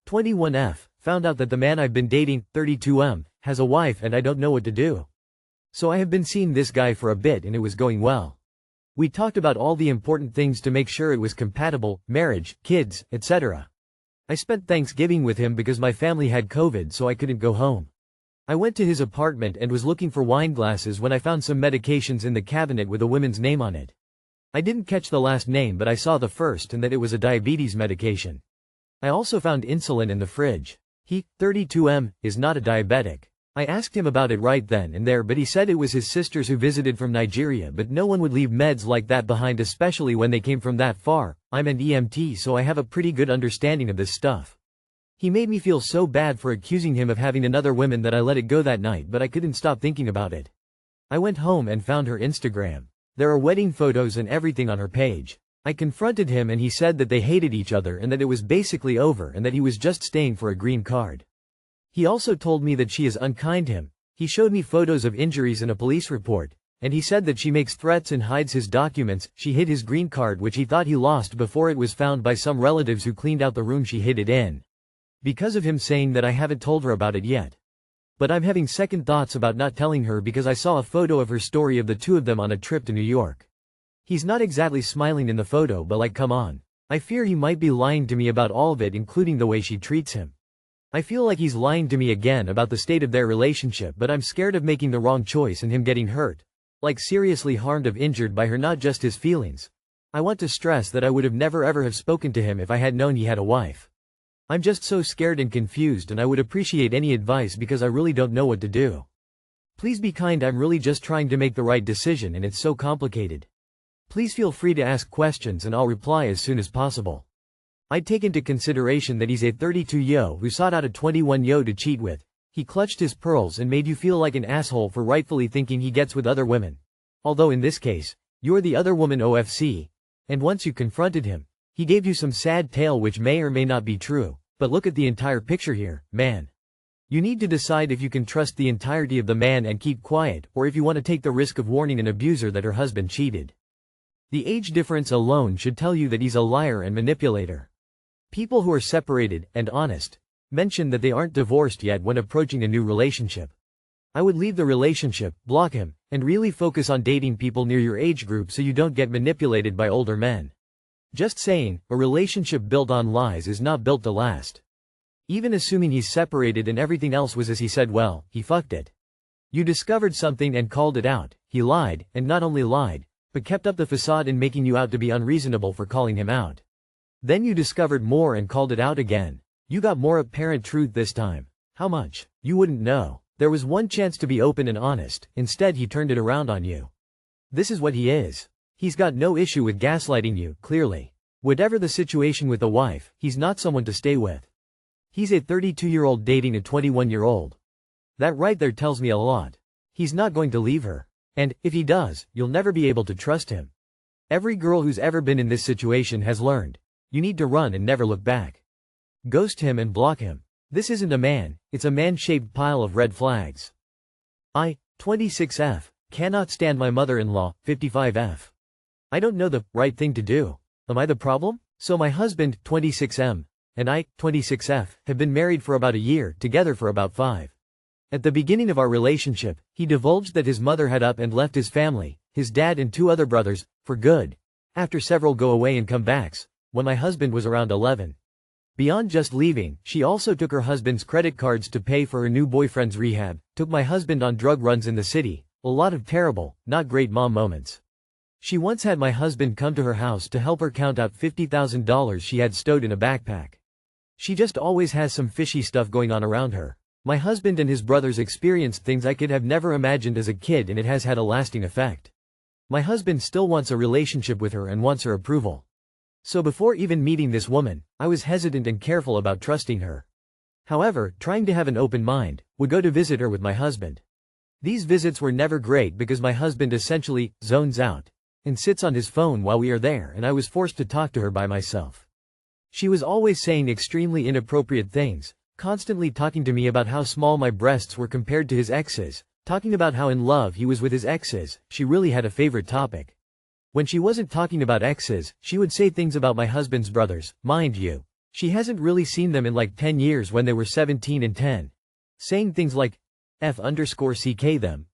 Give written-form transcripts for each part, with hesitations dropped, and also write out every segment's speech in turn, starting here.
21F, found out that the man I've been dating, 32M, has a wife and I don't know what to do. So I have been seeing this guy for a bit and it was going well. We talked about all the important things to make sure it was compatible, marriage, kids, etc. I spent Thanksgiving with him because my family had COVID so I couldn't go home. I went to his apartment and was looking for wine glasses when I found some medications in the cabinet with a woman's name on it. I didn't catch the last name but I saw the first and that it was a diabetes medication. I also found insulin in the fridge. He, 32M, is not a diabetic. I asked him about it right then and there but he said it was his sisters who visited from Nigeria but no one would leave meds like that behind especially when they came from that far. I'm an EMT so I have a pretty good understanding of this stuff. He made me feel so bad for accusing him of having another woman that I let it go that night but I couldn't stop thinking about it. I went home and found her Instagram. There are wedding photos and everything on her page. I confronted him and he said that they hated each other and that it was basically over and that he was just staying for a green card. He also told me that she is unkind to him. He showed me photos of injuries and a police report, and he said that she makes threats and hides his documents. She hid his green card which he thought he lost before it was found by some relatives who cleaned out the room she hid it in. Because of him saying that I haven't told her about it yet. But I'm having second thoughts about not telling her because I saw a photo of her story of the two of them on a trip to New York. He's not exactly smiling in the photo but like come on. I fear he might be lying to me about all of it including the way she treats him. I feel like he's lying to me again about the state of their relationship but I'm scared of making the wrong choice and him getting hurt. Like seriously harmed or injured by her, not just his feelings. I want to stress that I would have never ever have spoken to him if I had known he had a wife. I'm just so scared and confused and I would appreciate any advice because I really don't know what to do. Please be kind, I'm really just trying to make the right decision and it's so complicated. Please feel free to ask questions and I'll reply as soon as possible. I'd take into consideration that he's a 32-yo who sought out a 21-yo to cheat with. He clutched his pearls and made you feel like an asshole for rightfully thinking he gets with other women. Although in this case, you're the other woman OFC. And once you confronted him, he gave you some sad tale which may or may not be true. But look at the entire picture here, man. You need to decide if you can trust the entirety of the man and keep quiet, or if you want to take the risk of warning an abuser that her husband cheated. The age difference alone should tell you that he's a liar and manipulator. People who are separated and honest mention that they aren't divorced yet when approaching a new relationship. I would leave the relationship, block him, and really focus on dating people near your age group so you don't get manipulated by older men. Just saying, a relationship built on lies is not built to last. Even assuming he's separated and everything else was as he said, well, he fucked it. You discovered something and called it out. He lied, and not only lied, but kept up the facade in making you out to be unreasonable for calling him out. Then you discovered more and called it out again. You got more apparent truth this time. How much? You wouldn't know. There was one chance to be open and honest, instead he turned it around on you. This is what he is. He's got no issue with gaslighting you, clearly. Whatever the situation with the wife, he's not someone to stay with. He's a 32-year-old dating a 21-year-old. That right there tells me a lot. He's not going to leave her. And, if he does, you'll never be able to trust him. Every girl who's ever been in this situation has learned. You need to run and never look back. Ghost him and block him. This isn't a man, it's a man-shaped pile of red flags. 26F, cannot stand my mother-in-law, 55F. I don't know the right thing to do. Am I the problem? So my husband, 26M, and I, 26F, have been married for about a year, together for about 5. At the beginning of our relationship, he divulged that his mother had up and left his family, his dad and 2 other brothers, for good. After several go away and come backs, when my husband was around 11. Beyond just leaving, she also took her husband's credit cards to pay for her new boyfriend's rehab, took my husband on drug runs in the city, a lot of terrible, not great mom moments. She once had my husband come to her house to help her count out $50,000 she had stowed in a backpack. She just always has some fishy stuff going on around her. My husband and his brothers experienced things I could have never imagined as a kid and it has had a lasting effect. My husband still wants a relationship with her and wants her approval. So before even meeting this woman, I was hesitant and careful about trusting her. However, trying to have an open mind, would go to visit her with my husband. These visits were never great because my husband essentially zones out and sits on his phone while we are there and I was forced to talk to her by myself. She was always saying extremely inappropriate things, constantly talking to me about how small my breasts were compared to his exes, talking about how in love he was with his exes. She really had a favorite topic. When she wasn't talking about exes, she would say things about my husband's brothers. Mind you, She hasn't really seen them in like 10 years when they were 17 and 10. Saying things like, F_CK them.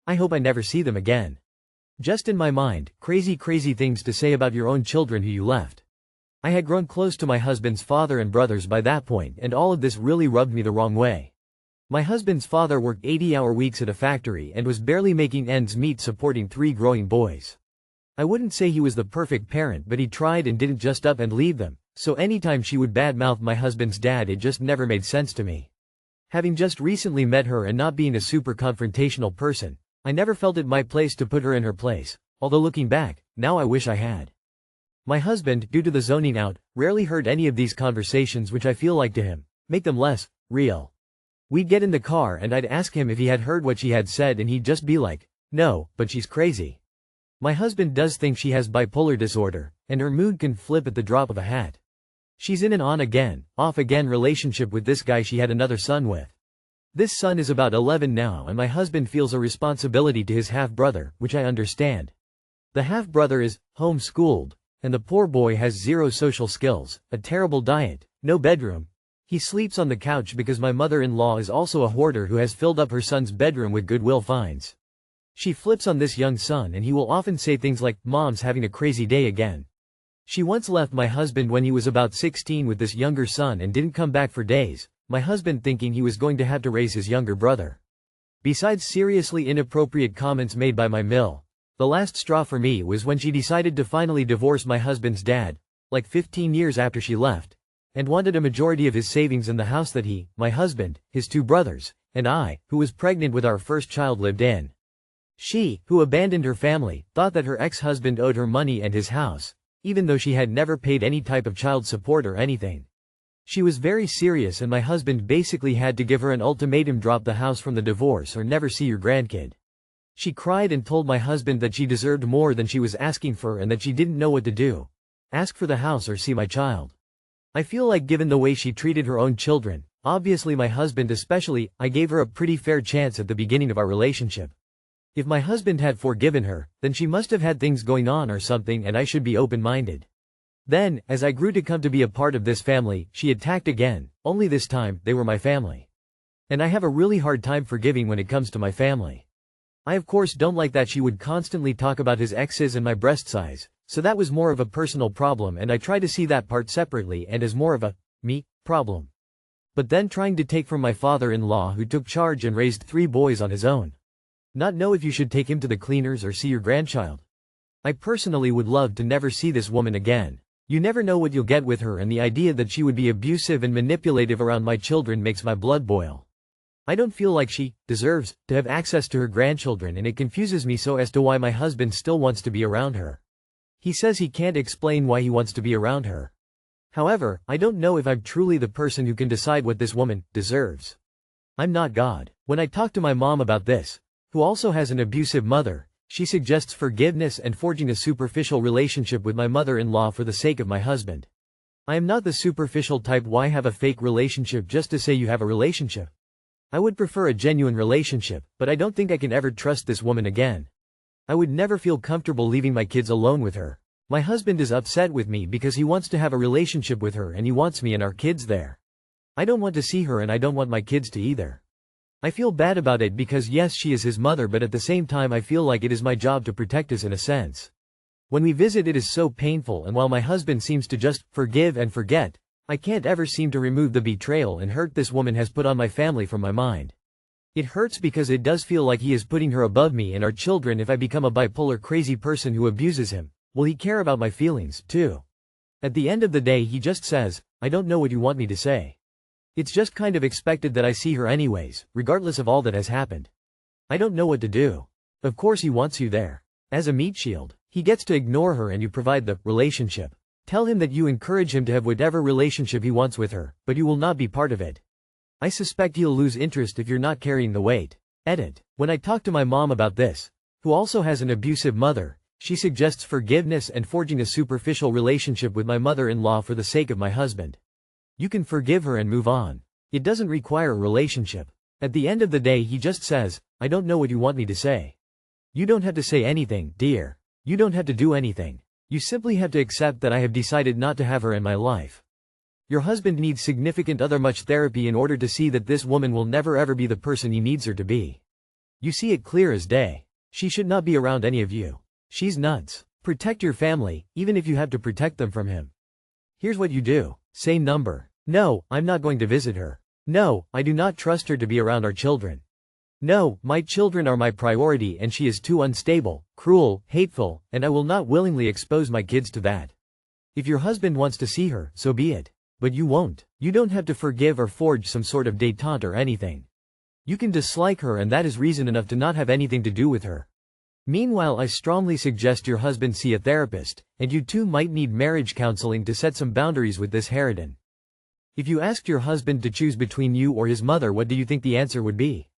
I hope I never see them again. Just in my mind, crazy things to say about your own children who you left. I had grown close to my husband's father and brothers by that point, and all of this really rubbed me the wrong way. My husband's father worked 80-hour weeks at a factory and was barely making ends meet supporting 3 growing boys. I wouldn't say he was the perfect parent, but he tried and didn't just up and leave them, so anytime she would badmouth my husband's dad, it just never made sense to me. Having just recently met her and not being a super confrontational person, I never felt it my place to put her in her place, although looking back, now I wish I had. My husband, due to the zoning out, rarely heard any of these conversations, which I feel like to him, make them less real. We'd get in the car and I'd ask him if he had heard what she had said, and he'd just be like, no, but she's crazy. My husband does think she has bipolar disorder, and her mood can flip at the drop of a hat. She's in an on-again, off-again relationship with this guy she had another son with. This son is about 11 now, and my husband feels a responsibility to his half-brother, which I understand. The half-brother is homeschooled, and the poor boy has 0 social skills, a terrible diet, no bedroom. He sleeps on the couch because my mother-in-law is also a hoarder who has filled up her son's bedroom with Goodwill finds. She flips on this young son, and he will often say things like, "Mom's having a crazy day again." She once left my husband when he was about 16 with this younger son and didn't come back for days, my husband thinking he was going to have to raise his younger brother. Besides seriously inappropriate comments made by my mill, the last straw for me was when she decided to finally divorce my husband's dad, like 15 years after she left, and wanted a majority of his savings in the house that he, my husband, his 2 brothers, and I, who was pregnant with our first child, lived in. She, who abandoned her family, thought that her ex-husband owed her money and his house, even though she had never paid any type of child support or anything. She was very serious, and my husband basically had to give her an ultimatum: drop the house from the divorce or never see your grandkid. She cried and told my husband that she deserved more than she was asking for and that she didn't know what to do. Ask for the house or see my child. I feel like, given the way she treated her own children, obviously my husband especially, I gave her a pretty fair chance at the beginning of our relationship. If my husband had forgiven her, then she must have had things going on or something, and I should be open-minded. Then, as I grew to come to be a part of this family, she attacked again, only this time, they were my family. And I have a really hard time forgiving when it comes to my family. I of course don't like that she would constantly talk about his exes and my breast size, so that was more of a personal problem, and I try to see that part separately and as more of a me problem. But then trying to take from my father-in-law, who took charge and raised 3 boys on his own. Not know if you should take him to the cleaners or see your grandchild. I personally would love to never see this woman again. You never know what you'll get with her, and the idea that she would be abusive and manipulative around my children makes my blood boil. I don't feel like she deserves to have access to her grandchildren, and it confuses me so as to why my husband still wants to be around her. He says he can't explain why he wants to be around her. However, I don't know if I'm truly the person who can decide what this woman deserves. I'm not God. When I talk to my mom about this, who also has an abusive mother, she suggests forgiveness and forging a superficial relationship with my mother-in-law for the sake of my husband. I am not the superficial type. Why have a fake relationship just to say you have a relationship? I would prefer a genuine relationship, but I don't think I can ever trust this woman again. I would never feel comfortable leaving my kids alone with her. My husband is upset with me because he wants to have a relationship with her and he wants me and our kids there. I don't want to see her, and I don't want my kids to either. I feel bad about it because yes, she is his mother, but at the same time I feel like it is my job to protect us in a sense. When we visit, it is so painful, and while my husband seems to just forgive and forget, I can't ever seem to remove the betrayal and hurt this woman has put on my family from my mind. It hurts because it does feel like he is putting her above me and our children. If I become a bipolar crazy person who abuses him, will he care about my feelings, too? At the end of the day, he just says, "I don't know what you want me to say." It's just kind of expected that I see her anyways, regardless of all that has happened. I don't know what to do. Of course he wants you there. As a meat shield, he gets to ignore her and you provide the relationship. Tell him that you encourage him to have whatever relationship he wants with her, but you will not be part of it. I suspect he'll lose interest if you're not carrying the weight. Edit. When I talk to my mom about this, who also has an abusive mother, she suggests forgiveness and forging a superficial relationship with my mother-in-law for the sake of my husband. You can forgive her and move on. It doesn't require a relationship. At the end of the day, he just says, "I don't know what you want me to say." You don't have to say anything, dear. You don't have to do anything. You simply have to accept that I have decided not to have her in my life. Your husband needs significant other much therapy in order to see that this woman will never ever be the person he needs her to be. You see it clear as day. She should not be around any of you. She's nuts. Protect your family, even if you have to protect them from him. Here's what you do. Say number. No, I'm not going to visit her. No, I do not trust her to be around our children. No, my children are my priority and she is too unstable, cruel, hateful, and I will not willingly expose my kids to that. If your husband wants to see her, so be it. But you won't. You don't have to forgive or forge some sort of détente or anything. You can dislike her and that is reason enough to not have anything to do with her. Meanwhile, I strongly suggest your husband see a therapist, and you too might need marriage counseling to set some boundaries with this harridan. If you asked your husband to choose between you or his mother, what do you think the answer would be?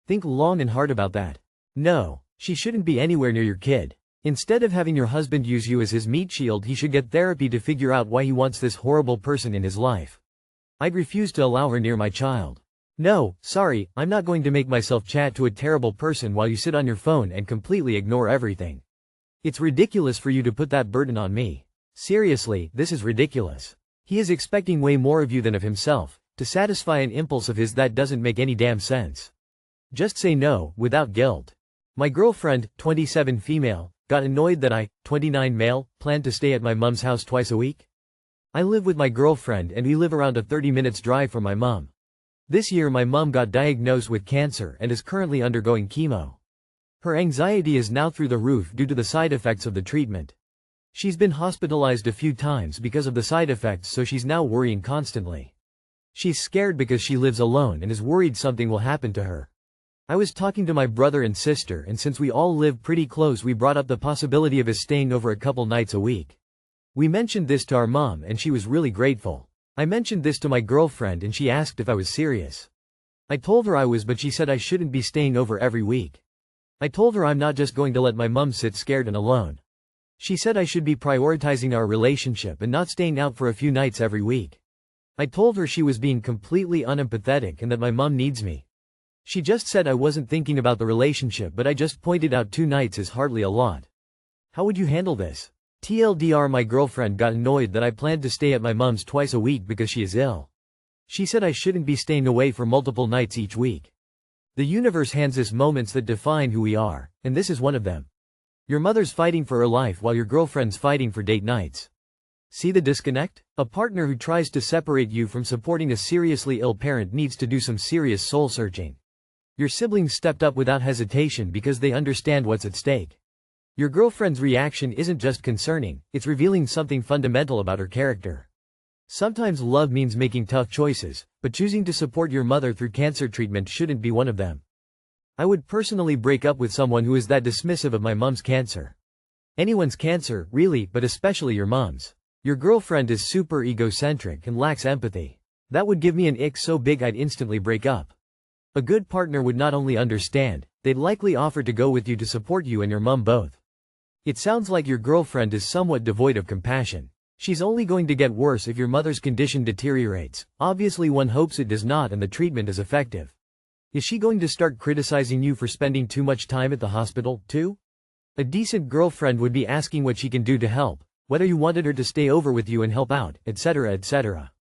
Think long and hard about that. No, she shouldn't be anywhere near your kid. Instead of having your husband use you as his meat shield, he should get therapy to figure out why he wants this horrible person in his life. I'd refuse to allow her near my child. No, sorry, I'm not going to make myself chat to a terrible person while you sit on your phone and completely ignore everything. It's ridiculous for you to put that burden on me. Seriously, this is ridiculous. He is expecting way more of you than of himself, to satisfy an impulse of his that doesn't make any damn sense. Just say no, without guilt. My girlfriend, 27 female, got annoyed that I, 29 male, planned to stay at my mom's house twice a week. I live with my girlfriend and we live around a 30 minutes drive from my mom. This year my mom got diagnosed with cancer and is currently undergoing chemo. Her anxiety is now through the roof due to the side effects of the treatment. She's been hospitalized a few times because of the side effects, so she's now worrying constantly. She's scared because she lives alone and is worried something will happen to her. I was talking to my brother and sister, and since we all live pretty close, we brought up the possibility of us staying over a couple nights a week. We mentioned this to our mom and she was really grateful. I mentioned this to my girlfriend and she asked if I was serious. I told her I was, but she said I shouldn't be staying over every week. I told her I'm not just going to let my mom sit scared and alone. She said I should be prioritizing our relationship and not staying out for a few nights every week. I told her she was being completely unempathetic and that my mom needs me. She just said I wasn't thinking about the relationship, but I just pointed out 2 nights is hardly a lot. How would you handle this? TLDR, my girlfriend got annoyed that I planned to stay at my mom's twice a week because she is ill. She said I shouldn't be staying away for multiple nights each week. The universe hands us moments that define who we are, and this is one of them. Your mother's fighting for her life while your girlfriend's fighting for date nights. See the disconnect? A partner who tries to separate you from supporting a seriously ill parent needs to do some serious soul searching. Your siblings stepped up without hesitation because they understand what's at stake. Your girlfriend's reaction isn't just concerning, it's revealing something fundamental about her character. Sometimes love means making tough choices, but choosing to support your mother through cancer treatment shouldn't be one of them. I would personally break up with someone who is that dismissive of my mom's cancer. Anyone's cancer, really, but especially your mom's. Your girlfriend is super egocentric and lacks empathy. That would give me an ick so big I'd instantly break up. A good partner would not only understand, they'd likely offer to go with you to support you and your mom both. It sounds like your girlfriend is somewhat devoid of compassion. She's only going to get worse if your mother's condition deteriorates. Obviously one hopes it does not and the treatment is effective. Is she going to start criticizing you for spending too much time at the hospital, too? A decent girlfriend would be asking what she can do to help, whether you wanted her to stay over with you and help out, etc., etc.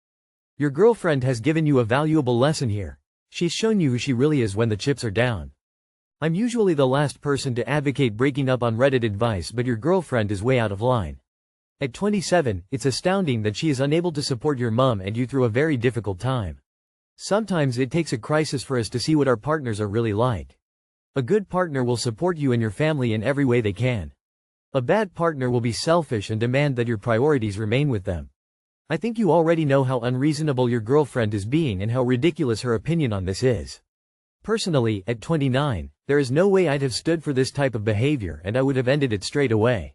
Your girlfriend has given you a valuable lesson here. She's shown you who she really is when the chips are down. I'm usually the last person to advocate breaking up on Reddit advice, but your girlfriend is way out of line. At 27, it's astounding that she is unable to support your mom and you through a very difficult time. Sometimes it takes a crisis for us to see what our partners are really like. A good partner will support you and your family in every way they can. A bad partner will be selfish and demand that your priorities remain with them. I think you already know how unreasonable your girlfriend is being and how ridiculous her opinion on this is. Personally, at 29, there is no way I'd have stood for this type of behavior and I would have ended it straight away.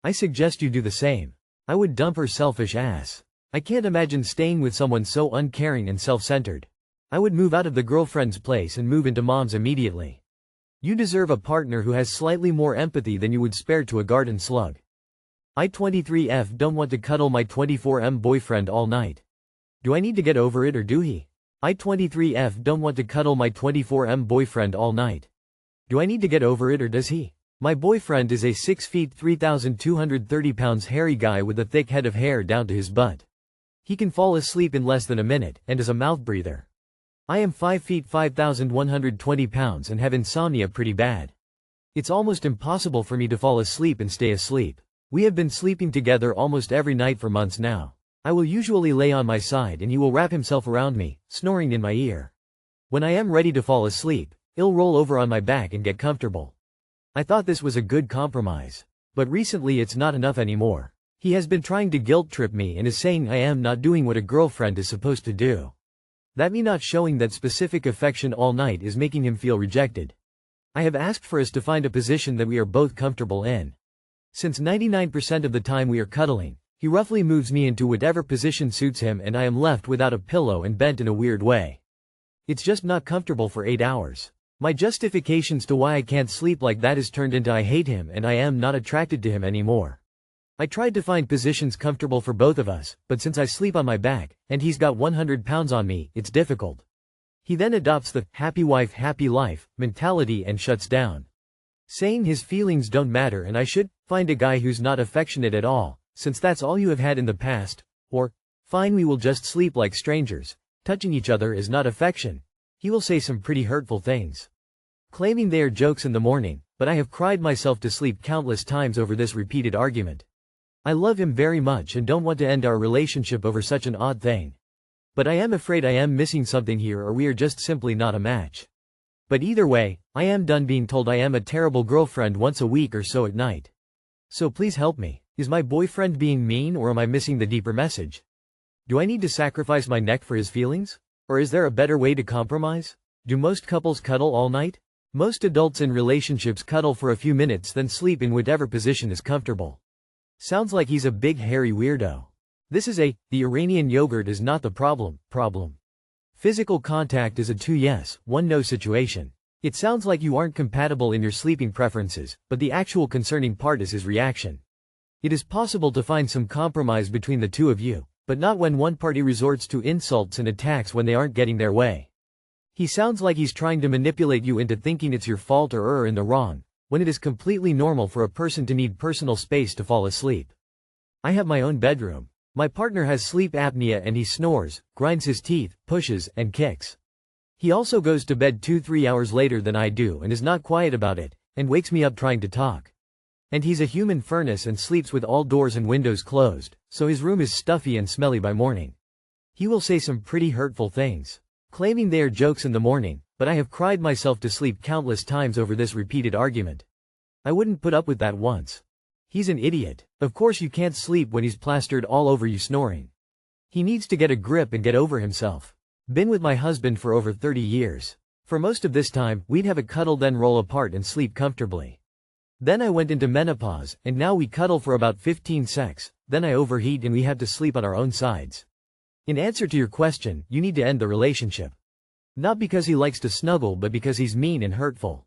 I suggest you do the same. I would dump her selfish ass. I can't imagine staying with someone so uncaring and self-centered. I would move out of the girlfriend's place and move into mom's immediately. You deserve a partner who has slightly more empathy than you would spare to a garden slug. I 23F don't want to cuddle my 24M boyfriend all night. Do I need to get over it or do he? I 23F don't want to cuddle my 24M boyfriend all night. Do I need to get over it or does he? My boyfriend is a 6 feet 3,230 pounds hairy guy with a thick head of hair down to his butt. He can fall asleep in less than a minute, and is a mouth breather. I am 5 feet 5,120 pounds and have insomnia pretty bad. It's almost impossible for me to fall asleep and stay asleep. We have been sleeping together almost every night for months now. I will usually lay on my side and he will wrap himself around me, snoring in my ear. When I am ready to fall asleep, he'll roll over on my back and get comfortable. I thought this was a good compromise. But recently it's not enough anymore. He has been trying to guilt trip me and is saying I am not doing what a girlfriend is supposed to do. That me not showing that specific affection all night is making him feel rejected. I have asked for us to find a position that we are both comfortable in. Since 99% of the time we are cuddling, he roughly moves me into whatever position suits him and I am left without a pillow and bent in a weird way. It's just not comfortable for 8 hours. My justifications to why I can't sleep like that is turned into I hate him and I am not attracted to him anymore. I tried to find positions comfortable for both of us, but since I sleep on my back, and he's got 100 pounds on me, it's difficult. He then adopts the happy wife happy life mentality and shuts down, saying his feelings don't matter and I should find a guy who's not affectionate at all, since that's all you have had in the past, or fine we will just sleep like strangers, touching each other is not affection. He will say some pretty hurtful things, claiming they are jokes in the morning, but I have cried myself to sleep countless times over this repeated argument. I love him very much and don't want to end our relationship over such an odd thing. But I am afraid I am missing something here or we are just simply not a match. But either way, I am done being told I am a terrible girlfriend once a week or so at night. So please help me. Is my boyfriend being mean or am I missing the deeper message? Do I need to sacrifice my neck for his feelings? Or is there a better way to compromise? Do most couples cuddle all night? Most adults in relationships cuddle for a few minutes then sleep in whatever position is comfortable. Sounds like he's a big hairy weirdo. This is the Iranian yogurt is not the problem. Physical contact is a 2 yes, 1 no situation. It sounds like you aren't compatible in your sleeping preferences, but the actual concerning part is his reaction. It is possible to find some compromise between the two of you, but not when one party resorts to insults and attacks when they aren't getting their way. He sounds like he's trying to manipulate you into thinking it's your fault or you're in the wrong, when it is completely normal for a person to need personal space to fall asleep. I have my own bedroom. My partner has sleep apnea and he snores, grinds his teeth, pushes, and kicks. He also goes to bed 2-3 hours later than I do and is not quiet about it, and wakes me up trying to talk. And he's a human furnace and sleeps with all doors and windows closed, so his room is stuffy and smelly by morning. He will say some pretty hurtful things, claiming they are jokes in the morning, but I have cried myself to sleep countless times over this repeated argument. I wouldn't put up with that once. He's an idiot. Of course you can't sleep when he's plastered all over you snoring. He needs to get a grip and get over himself. Been with my husband for over 30 years. For most of this time, we'd have a cuddle then roll apart and sleep comfortably. Then I went into menopause, and now we cuddle for about 15 secs, then I overheat and we have to sleep on our own sides. In answer to your question, you need to end the relationship. Not because he likes to snuggle but because he's mean and hurtful.